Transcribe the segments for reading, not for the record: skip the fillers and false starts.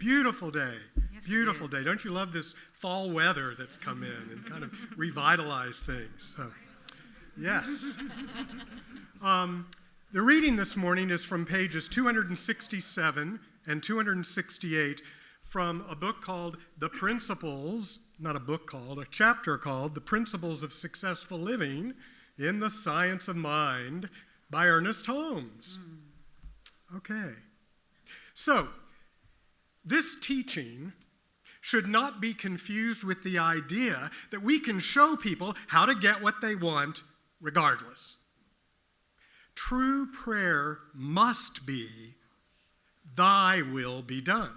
beautiful day. Yes, Beautiful day. Don't you love this fall weather that's come in and kind of revitalized things? So, yes. The reading this morning is from pages 267 and 268 from a book called The Principles, not a book called, a chapter called The Principles of Successful Living in the Science of Mind by Ernest Holmes. Okay. So, this teaching should not be confused with the idea that we can show people how to get what they want regardless. True prayer must be, thy will be done.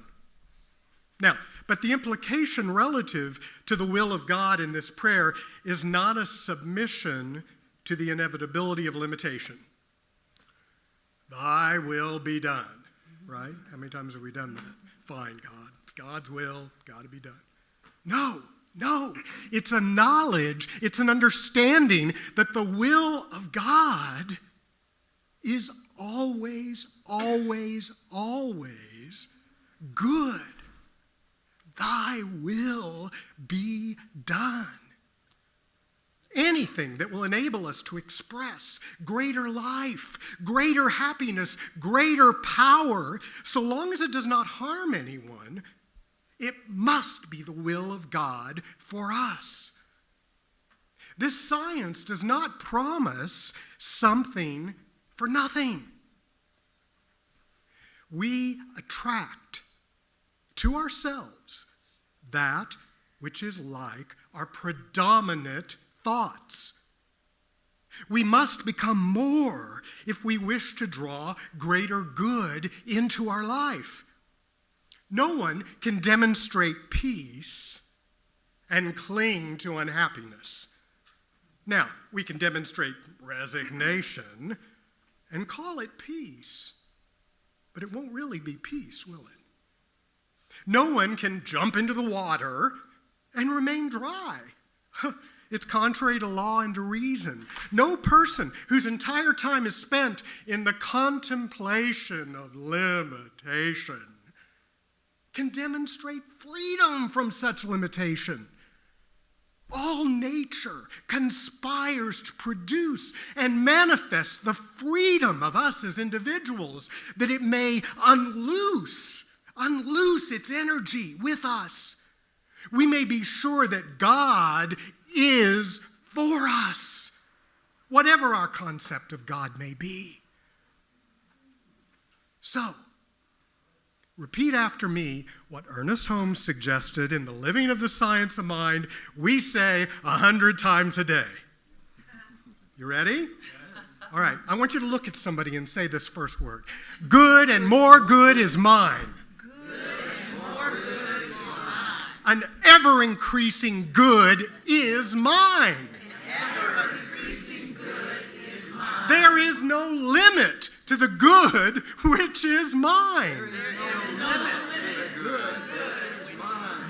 Now, but the implication relative to the will of God in this prayer is not a submission to the inevitability of limitation. Thy will be done, right? How many times have we done that? Fine, God. It's God's will, got to be done. No. It's a knowledge, it's an understanding that the will of God is always good. Thy will be done. Anything that will enable us to express greater life, greater happiness, greater power, so long as it does not harm anyone, it must be the will of God for us. This science does not promise something for nothing. We attract to ourselves that which is like our predominant thoughts. We must become more if we wish to draw greater good into our life. No one can demonstrate peace and cling to unhappiness. Now, we can demonstrate resignation and call it peace, but it won't really be peace, will it? No one can jump into the water and remain dry. It's contrary to law and to reason. No person whose entire time is spent in the contemplation of limitation can demonstrate freedom from such limitation. All nature conspires to produce and manifest the freedom of us as individuals, that it may unloose its energy with us. We may be sure that God is for us, whatever our concept of God may be. So, repeat after me what Ernest Holmes suggested in The Living of the Science of Mind. We say 100 times a day. You ready? Yes. All right, I want you to look at somebody and say this first word. Good and more good is mine. An ever-increasing good is mine. There is no limit to the good which is mine.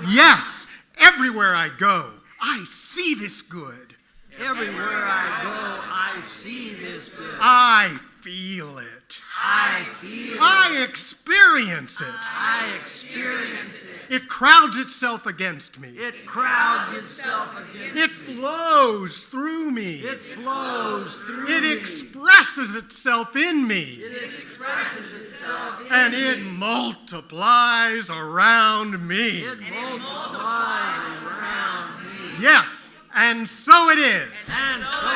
Yes, everywhere I go, I see this good. Everywhere I go, I see this good. I feel it. I experience it. I experience it. It crowds itself against me. It crowds itself against me. It flows through me. It flows through me. It expresses itself in me. It expresses itself in And me. it multiplies around me. It multiplies around me. Yes, and so it is. And so